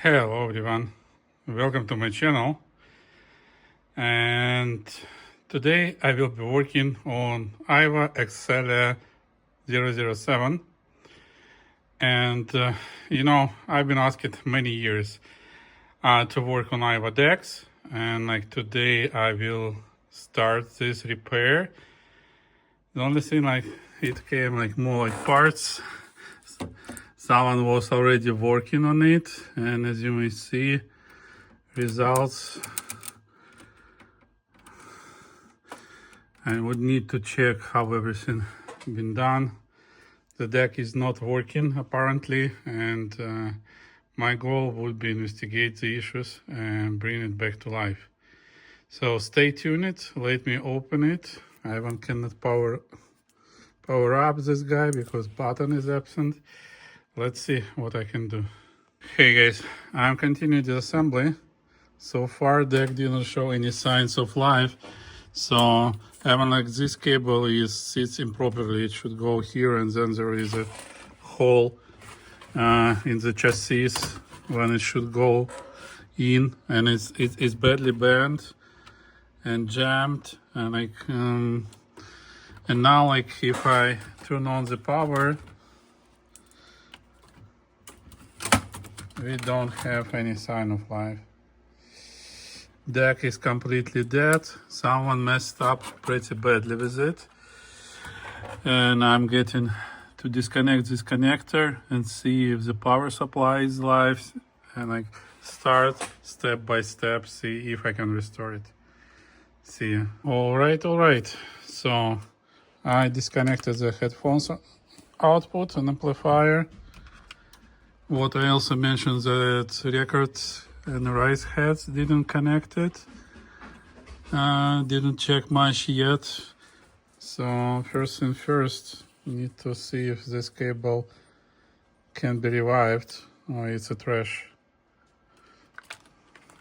Hello everyone, welcome to my channel, and today I will be working on Aiwa XK-S7000. And I've been asked many years to work on Aiwa decks, and like today I will start this repair. The only thing, like, it came like more like parts. Someone was already working on it, and as you may see, results. I would need to check how everything been done. The deck is not working apparently, and my goal would be investigate the issues and bring it back to life. So stay tuned. Let me open it. Ivan cannot power up this guy because button is absent. Let's see what I can do. Hey guys, I'm continuing the assembly. So far deck didn't show any signs of life. So having like this cable sits improperly. It should go here, and then there is a hole in the chassis when it should go in, and it's badly bent and jammed, and now like if I turn on the power, we don't have any sign of life. Deck is completely dead. Someone messed up pretty badly with it, and I'm getting to disconnect this connector and see if the power supply is live, and like start step by step, see if I can restore it. See ya. All right, so I disconnected the headphones output and amplifier. What I also mentioned, that record and rise heads didn't connect it. Didn't check much yet. So first thing first, need to see if this cable can be revived or it's a trash.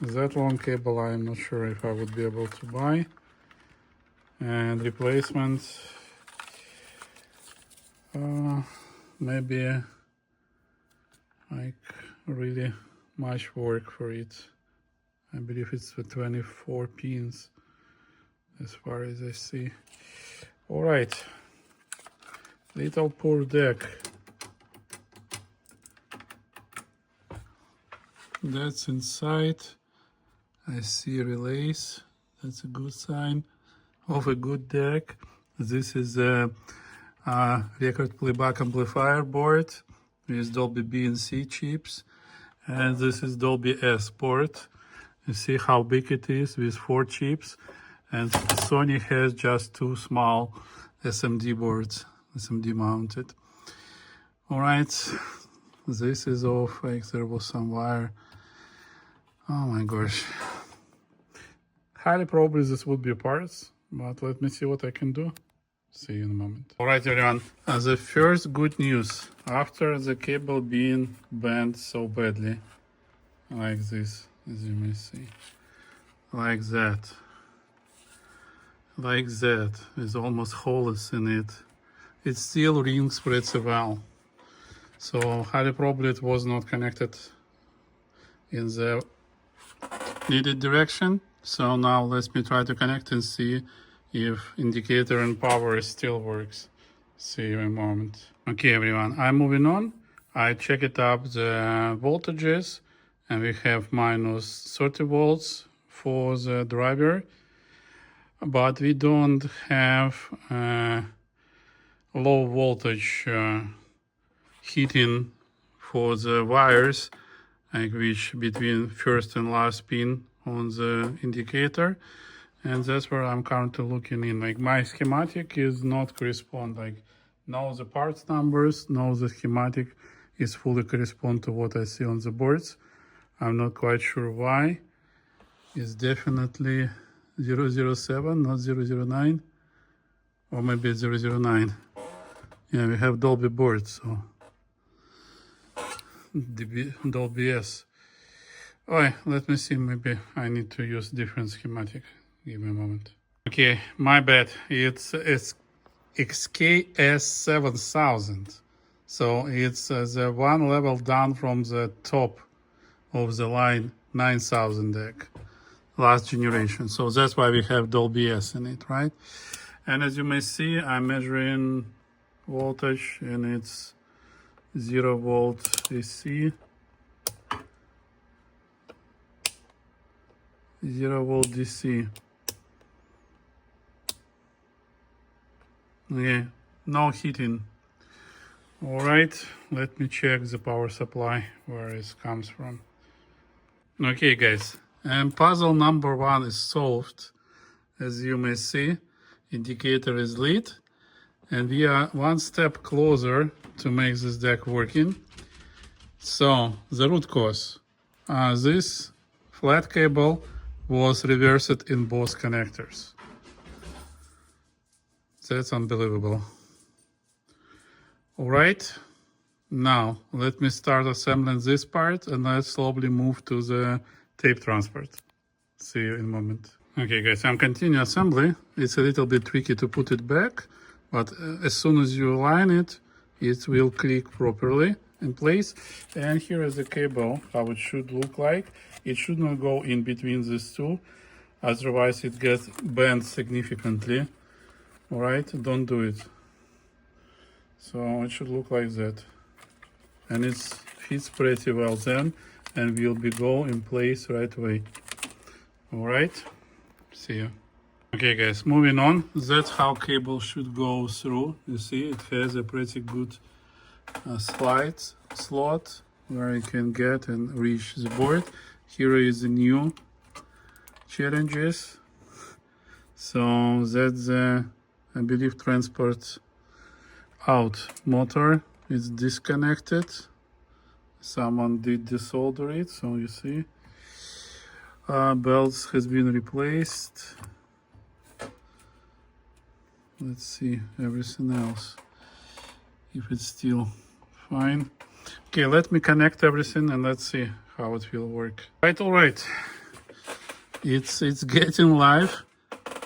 That long cable I'm not sure if I would be able to buy. And replacement, maybe like really much work for it. I believe it's for 24 pins as far as I see. All right, little poor deck. That's inside. I see relays. That's a good sign of a good deck. This is a record playback amplifier board with Dolby B and C chips, and this is Dolby S port. You see how big it is with 4 chips, and Sony has just 2 small SMD boards, SMD mounted. All right, this is off. Like there was some wire. Oh my gosh. Highly probably this would be parts, but let me see what I can do. See you in a moment. All right, everyone. The first good news, after the cable being bent so badly, like this, as you may see, like that, with almost holes in it, it still rings pretty well. So highly probably it was not connected in the needed direction. So now let me try to connect and see if indicator and power still works. See you in a moment. Okay, everyone, I'm moving on. I checked up the voltages, and we have minus 30 volts for the driver, but we don't have low voltage heating for the wires, like which between first and last pin on the indicator. And that's where I'm currently looking in. Like my schematic is not correspond, like no the parts numbers, no the schematic is fully correspond to what I see on the boards. I'm not quite sure why. It's definitely 007, not 009, or maybe it's 009. Yeah, we have Dolby boards, so Dolby S. Alright, let me see, maybe I need to use different schematic. Give me a moment. Okay, my bad. It's XK-S7000. So it's the one level down from the top of the line 9000 deck, last generation. So that's why we have Dolby S in it, right? And as you may see, I'm measuring voltage, and it's 0 volt AC, 0 volt DC. Okay, no heating. All right, let me check the power supply, where it comes from. Okay, guys, and puzzle number 1 is solved. As you may see, indicator is lit, and we are one step closer to make this deck working. So the root cause, this flat cable was reversed in both connectors. That's unbelievable. All right, now let me start assembling this part, and let's slowly move to the tape transport. See you in a moment. Okay guys, I'm continuing assembly. It's a little bit tricky to put it back, but as soon as you align it, it will click properly in place. And here is the cable, how it should look like. It should not go in between these two, otherwise it gets bent significantly. All right, don't do it. So it should look like that, and it fits pretty well then, and will be go in place right away. All right, see you. Okay guys, moving on. That's how cable should go through. You see, it has a pretty good slot where you can get and reach the board. Here is the new challenges. So that's the, I believe, transport out motor is disconnected. Someone did desolder it, so you see. Belts has been replaced. Let's see everything else, if it's still fine. Okay, let me connect everything and let's see how it will work. All right. It's getting live,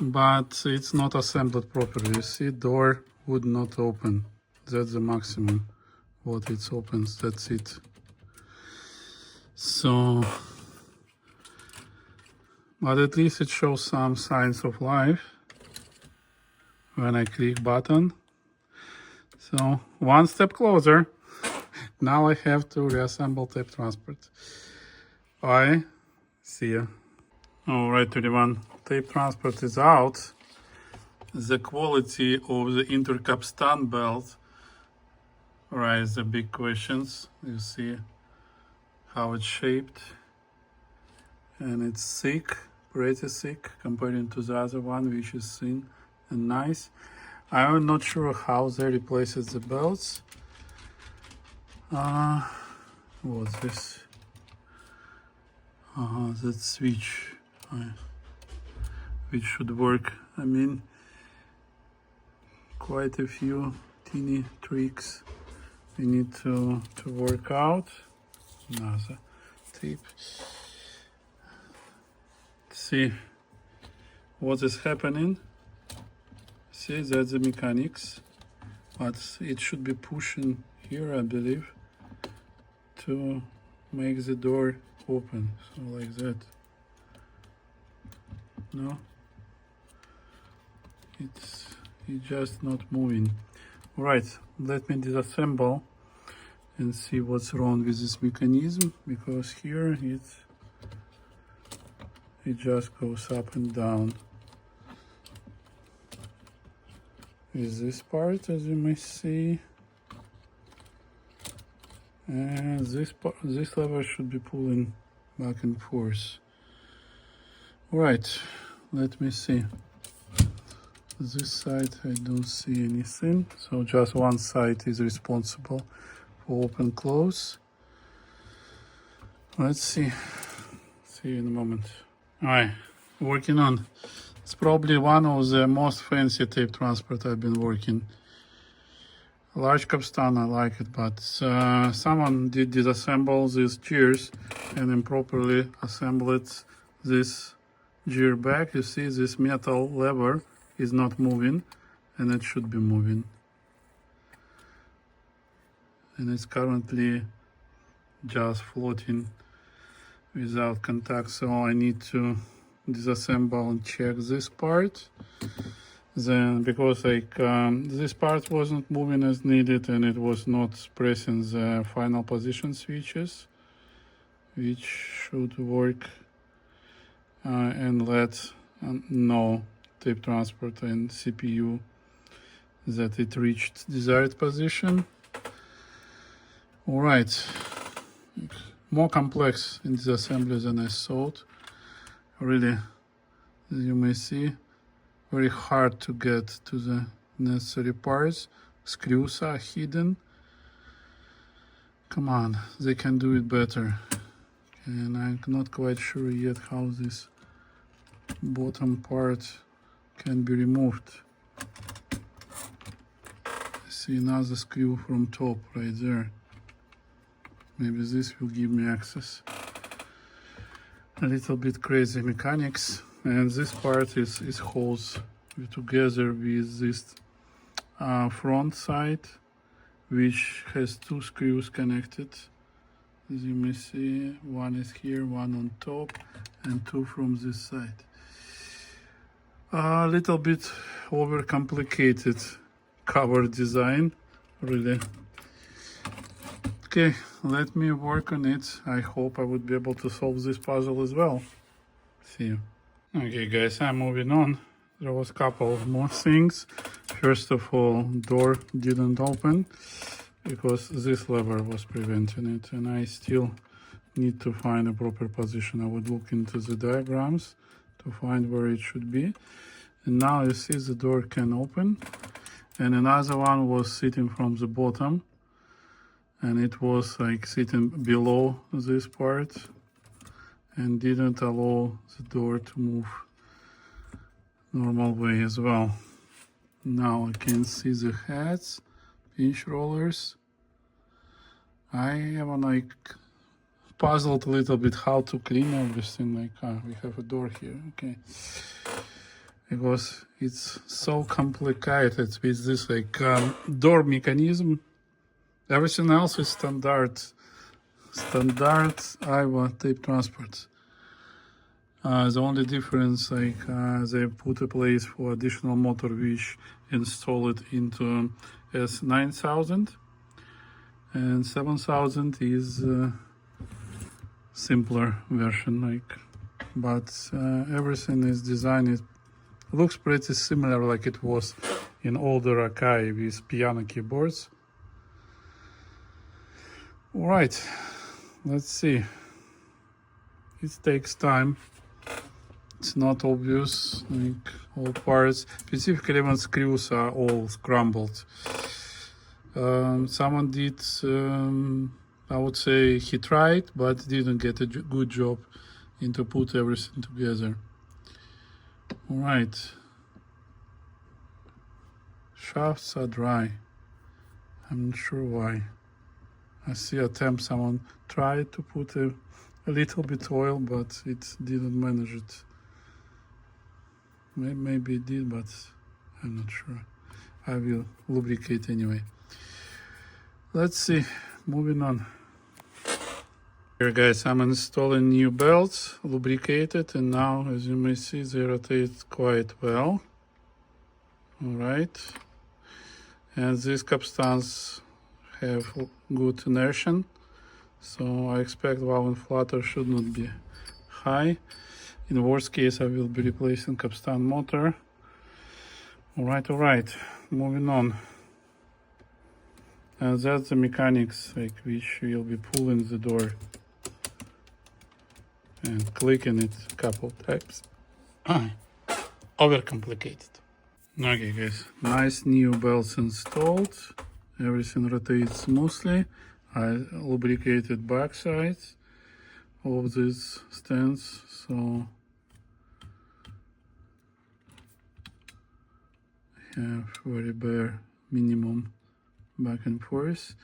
but it's not assembled properly. You see, door would not open. That's the maximum what it opens. That's it. So, but at least it shows some signs of life when I click button. So one step closer. Now I have to reassemble tape transport. Bye. See ya. All right, everyone. Tape transport is out. The quality of the intercapstan belt raises the big questions. You see how it's shaped, and it's thick, pretty thick compared to the other one, which is thin and nice. I'm not sure how they replaces the belts. What's this? That switch, which should work. I mean, quite a few teeny tricks we need to work out. Another tape. See what is happening. See, that's the mechanics, but it should be pushing here, I believe, to make the door open. So like that. No, it's just not moving. All right, let me disassemble and see what's wrong with this mechanism, because here it just goes up and down. Is this part, as you may see, and this lever should be pulling back and forth. All right, let me see. This side I don't see anything, so just one side is responsible for open close. Let's see you in a moment. All right, working on. It's probably one of the most fancy tape transport I've been working. Large capstan, I like it, but someone did disassemble these gears and improperly assembled this gear back. You see, this metal lever is not moving, and it should be moving. And it's currently just floating without contact, so I need to disassemble and check this part. Then, because this part wasn't moving as needed and it was not pressing the final position switches, which should work and let know tape transport and CPU that it reached desired position. All right, more complex in disassembly than I thought. Really, as you may see, very hard to get to the necessary parts. Screws are hidden. Come on, they can do it better. And I'm not quite sure yet how this bottom part can be removed. I see another screw from top right there. Maybe this will give me access. A little bit crazy mechanics. And this part is holds together with this front side, which has two screws connected. As you may see, one is here, one on top, and two from this side. A little bit overcomplicated cover design, really. Okay, let me work on it. I hope I would be able to solve this puzzle as well. See you. Okay guys, I'm moving on. There was a couple of more things. First of all, door didn't open because this lever was preventing it, and I still need to find a proper position. I would look into the diagrams to find where it should be. And now you see the door can open, and another one was sitting from the bottom, and it was like sitting below this part and didn't allow the door to move normal way as well. Now I can see the heads, pinch rollers. I am like puzzled a little bit how to clean everything. Like we have a door here, okay, because it's so complicated with this like door mechanism. Everything else is standard Aiwa tape transport. The only difference, like they put a place for additional motor which install it into S9000, and 7000 is simpler version, like, but everything is designed. It looks pretty similar like it was in older Akai with piano keyboards. All right, let's see. It takes time. It's not obvious, like all parts, specifically when screws are all scrambled. Someone did, I would say he tried, but didn't get a good job into put everything together. All right. Shafts are dry. I'm not sure why. I see someone tried to put a little bit oil, but it didn't manage it. Maybe it did, but I'm not sure. I will lubricate anyway. Let's see, moving on. Here guys, I'm installing new belts, lubricated, and now as you may see they rotate quite well. All right, and these capstans have good inertia, so I expect valve and flutter should not be high. In the worst case I will be replacing capstan motor. All right, moving on. And that's the mechanics, like which will be pulling the door and clicking it a couple times. Overcomplicated. Okay guys, nice new belts installed. Everything rotates smoothly. I lubricated back sides of these stands, so I have very bare minimum back and forth.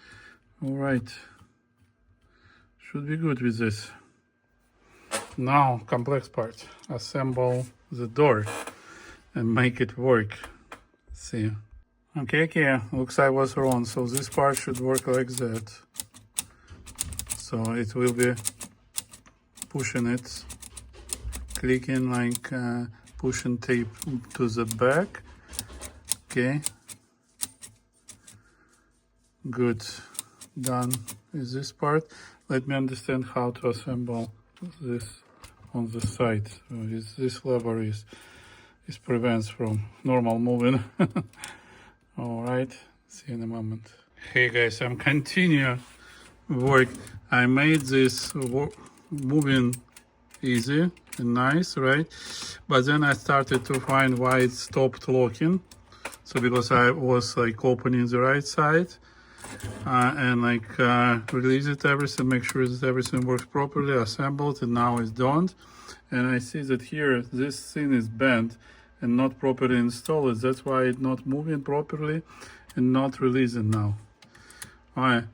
All right, should be good with this. Now complex part, assemble the door and make it work. See. Okay, looks I was wrong. So this part should work like that. So it will be pushing it, clicking like pushing tape to the back. Okay, good, done with this part. Let me understand how to assemble this on the side. This lever is prevents from normal moving. All right, see you in a moment. Hey guys, I'm continue work. I made this moving easy and nice, right? But then I started to find why it stopped locking. So because I was like opening the right side and like release it everything, make sure that everything works properly, assembled, and now it's done. And I see that here this thing is bent and not properly installed. That's why it's not moving properly and not releasing now. Alright,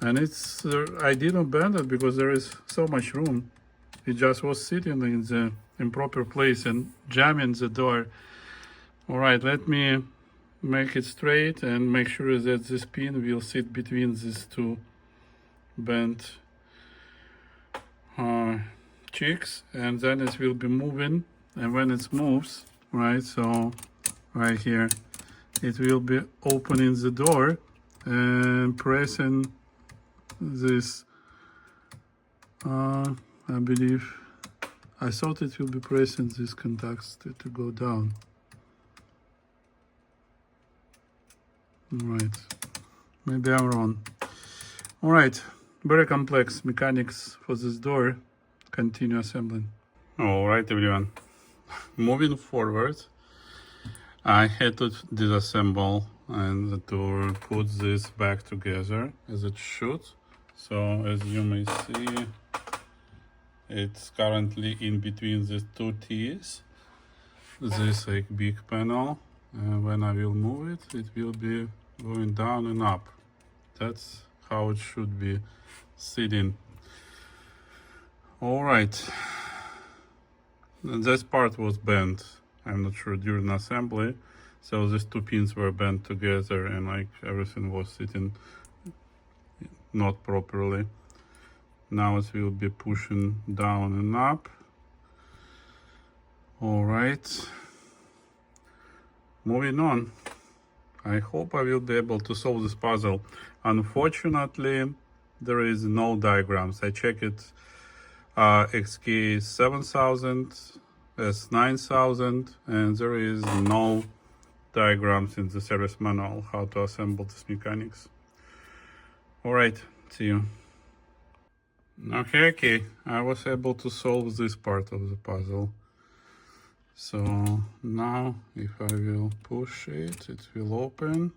and it's I didn't bend it because there is so much room. It just was sitting in the improper place and jamming the door. Alright, let me make it straight and make sure that this pin will sit between these two bent cheeks, and then it will be moving. And when it moves, right, so right here, it will be opening the door and pressing this, I believe, I thought it will be pressing these contacts to go down. Alright, maybe I'm wrong. Alright, very complex mechanics for this door. Continue assembling. Alright everyone, moving forward, I had to disassemble and to put this back together as it should. So as you may see, it's currently in between the two T's. This like big panel, and when I will move it, it will be going down and up. That's how it should be sitting. All right, and this part was bent, I'm not sure, during assembly. So these two pins were bent together and like everything was sitting not properly. Now it will be pushing down and up. All right, moving on. I hope I will be able to solve this puzzle. Unfortunately, there is no diagrams. I checked it, XK-7000, S9000, and there is no diagrams in the service manual how to assemble this mechanics. All right, see you. Okay, I was able to solve this part of the puzzle. So now if I will push it, it will open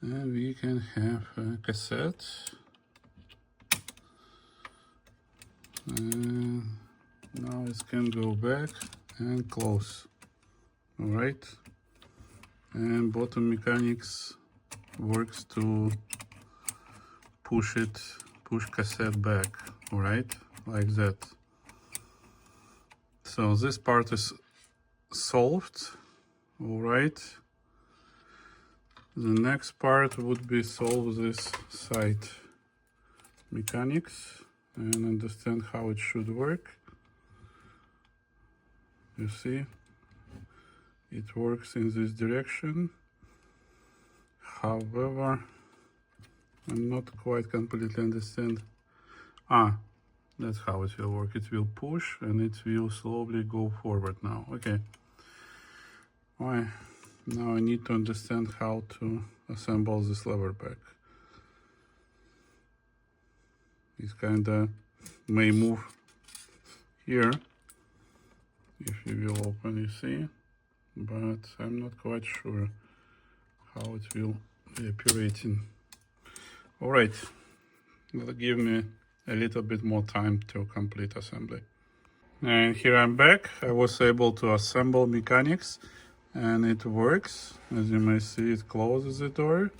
and we can have a cassette. And now it can go back and close. All right, and bottom mechanics works to push cassette back. All right, like that. So this part is solved. All right, the next part would be solve this side mechanics and understand how it should work. You see, it works in this direction. However, I'm not quite completely understand. That's how it will work. It will push and it will slowly go forward now. Okay. Alright, now I need to understand how to assemble this lever back. It kinda may move here if you will open, you see, but I'm not quite sure how it will be operating. All right, that'll give me a little bit more time to complete assembly. And here I'm back. I was able to assemble mechanics and it works. As you may see, it closes the door.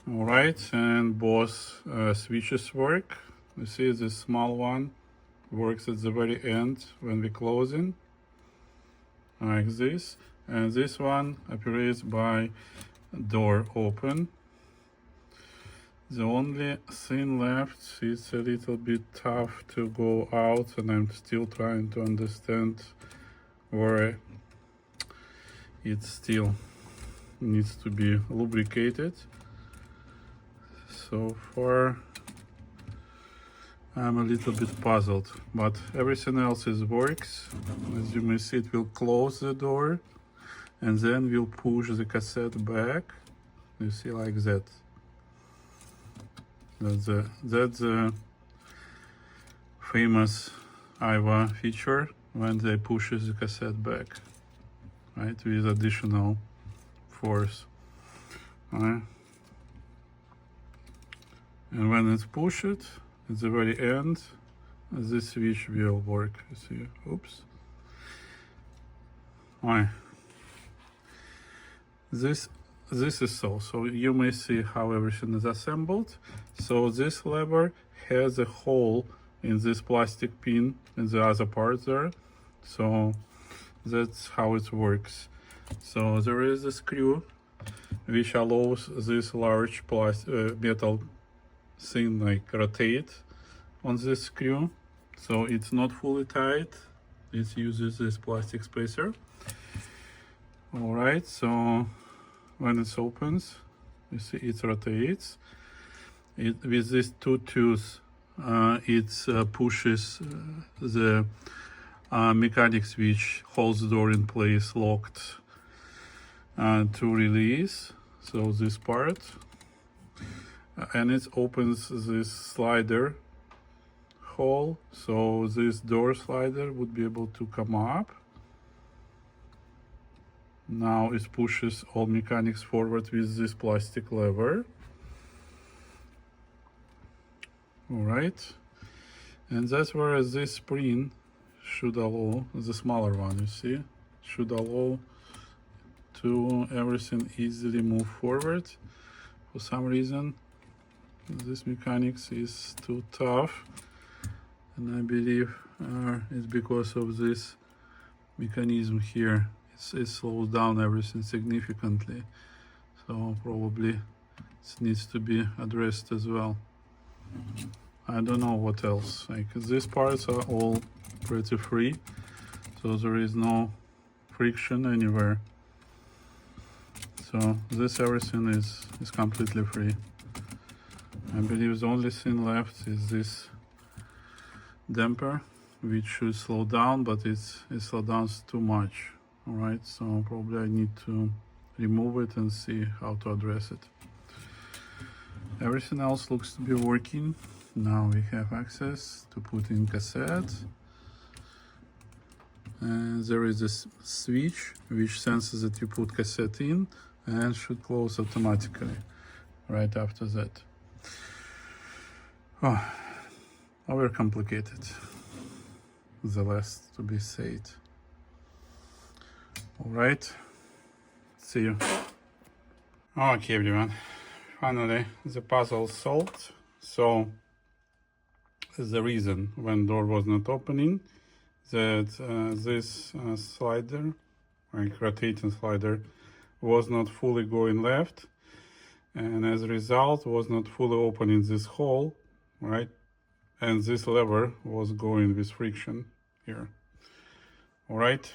All right, and both switches work. You see this small one works at the very end when we closing, like this. And this one operates by door open. The only thing left is a little bit tough to go out, and I'm still trying to understand where it still needs to be lubricated. So far I'm a little bit puzzled, but everything else works. As you may see, it will close the door and then we'll push the cassette back. You see, like that. That's a famous Aiwa feature when they pushes the cassette back, right, with additional force. Right? And when it's pushed at the very end, this switch will work. You see, oops. Right. This is so you may see how everything is assembled. So this lever has a hole in this plastic pin in the other part there. So that's how it works. So there is a screw which allows this large metal thing like rotate on this screw. So it's not fully tight. It uses this plastic spacer. All right, so when it opens, you see it rotates. With these two tools, it pushes the mechanic switch, holds the door in place, locked, to release. So this part, and it opens this slider hole. So this door slider would be able to come up. Now it pushes all mechanics forward with this plastic lever. All right, and that's where this spring should allow, the smaller one, you see, should allow to everything easily move forward. For some reason, this mechanics is too tough, and I believe it's because of this mechanism here. It slows down everything significantly, so probably it needs to be addressed as well. I don't know what else. Like, these parts are all pretty free, so there is no friction anywhere. So this everything is completely free. I believe the only thing left is this damper, which should slow down, but it slows down too much. All right, so probably I need to remove it and see how to address it. Everything else looks to be working. Now we have access to put in cassette. And there is a switch which senses that you put cassette in and should close automatically right after that. Oh, overcomplicated. The last to be said. All right, see you. Okay, everyone, finally the puzzle solved. So the reason when door was not opening, that this slider, like rotating slider, was not fully going left, and as a result was not fully opening this hole, right? And this lever was going with friction here. All right,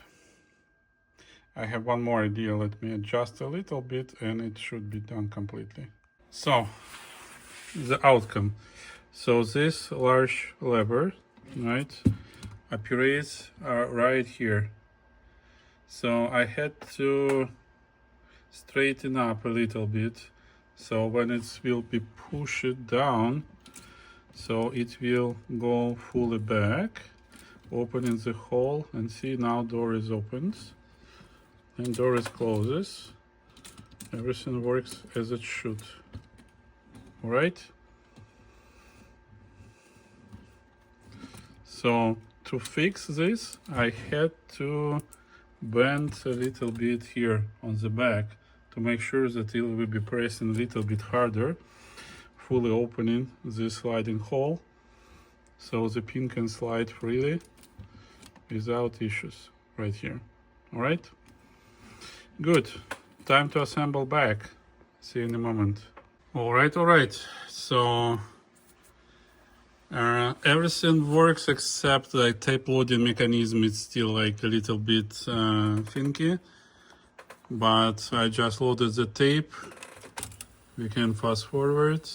I have one more idea. Let me adjust a little bit and it should be done completely. So the outcome. So this large lever, right, operates right here. So I had to straighten up a little bit. So when it will be pushed down, so it will go fully back, opening the hole, and see now door is opened and door is closes. Everything works as it should. All right. So to fix this, I had to bend a little bit here on the back to make sure that it will be pressing a little bit harder, fully opening this sliding hole, so the pin can slide freely without issues right here. All right, good. Time to assemble back. See you in a moment. All right. So everything works except the tape loading mechanism. It's still like a little bit funky, but I just loaded the tape. We can fast forward,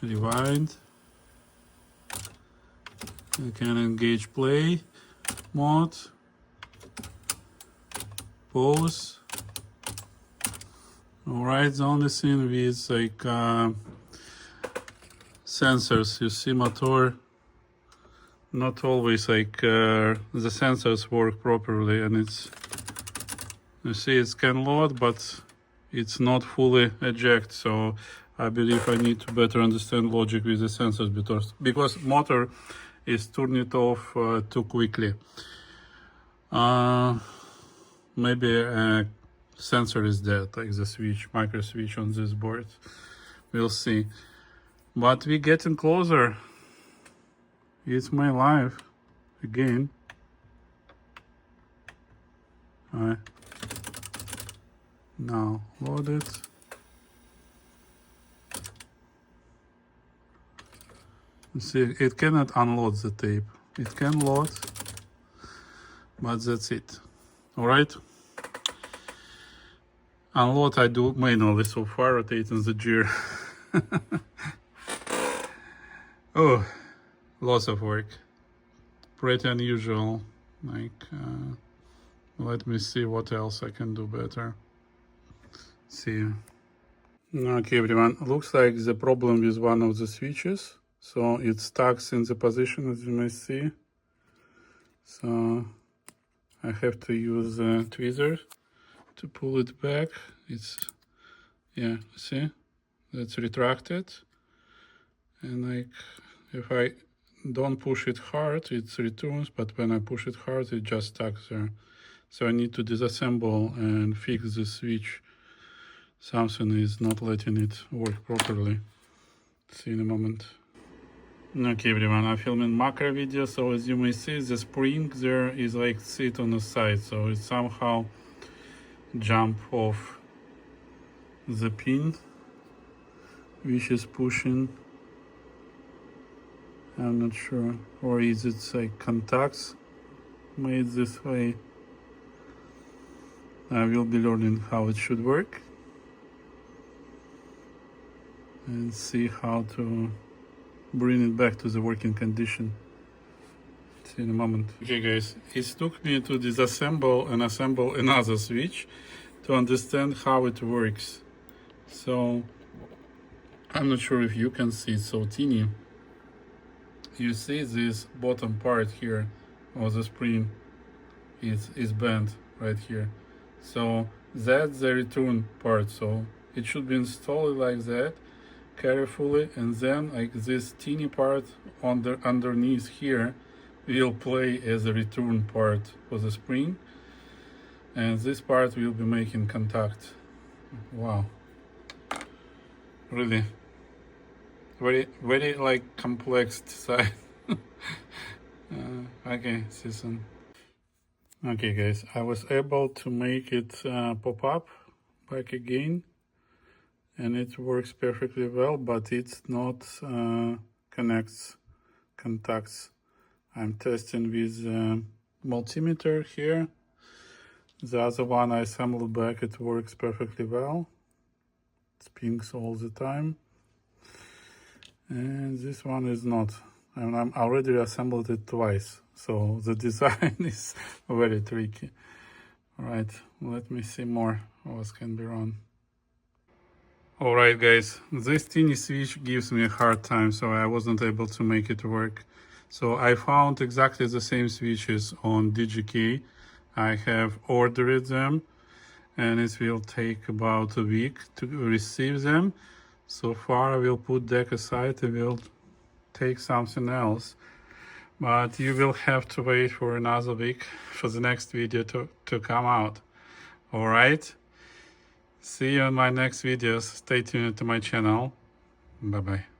rewind. We can engage play mode, pause. All right, the only thing with like sensors, you see motor, not always like the sensors work properly, and it's, you see it can load, but it's not fully eject. So I believe I need to better understand logic with the sensors, because motor is turning it off too quickly. Maybe a sensor is dead, like the switch, micro switch on this board. We'll see. But we're getting closer. It's my life again. Now load it. You see, it cannot unload the tape. It can load, but that's it. All right. Unload I do manually so far, rotating the gear. Oh, lots of work. Pretty unusual. Like, let me see what else I can do better. See you. Okay, everyone. Looks like the problem with one of the switches. So it's stuck in the position, as you may see. So I have to use a tweezer to pull it back. It's, yeah, see, that's retracted, and like if I don't push it hard, it returns, but when I push it hard, it just stuck there. So I need to disassemble and fix the switch. Something is not letting it work properly. See in a moment. Okay, everyone, I'm filming macro video, so as you may see, the spring there is like sit on the side, so it somehow jump off the pin which is pushing. I'm not sure, or is it like contacts made this way? I will be learning how it should work and see how to bring it back to the working condition. See in a moment. Okay guys, it took me to disassemble and assemble another switch to understand how it works. So I'm not sure if you can see, it's so teeny. You see this bottom part here of the spring is bent right here. So that's the return part. So it should be installed like that carefully, and then like this teeny part underneath here will play as a return part for the spring, and this part will be making contact. Wow, really very like complex design. Okay, season. Okay guys, I was able to make it pop up back again, and it works perfectly well, but it's not contacts. I'm testing with multimeter here. The other one I assembled back, it works perfectly well. It pings all the time. And this one is not. And I'm already assembled it twice. So the design is very tricky. All right, let me see more what can be wrong. All right, guys, this teeny switch gives me a hard time, so I wasn't able to make it work. So I found exactly the same switches on DGK. I have ordered them, and it will take about a week to receive them. So far I will put deck aside and will take something else, but you will have to wait for another week for the next video to come out. All right, see you in my next videos. Stay tuned to my channel. Bye bye.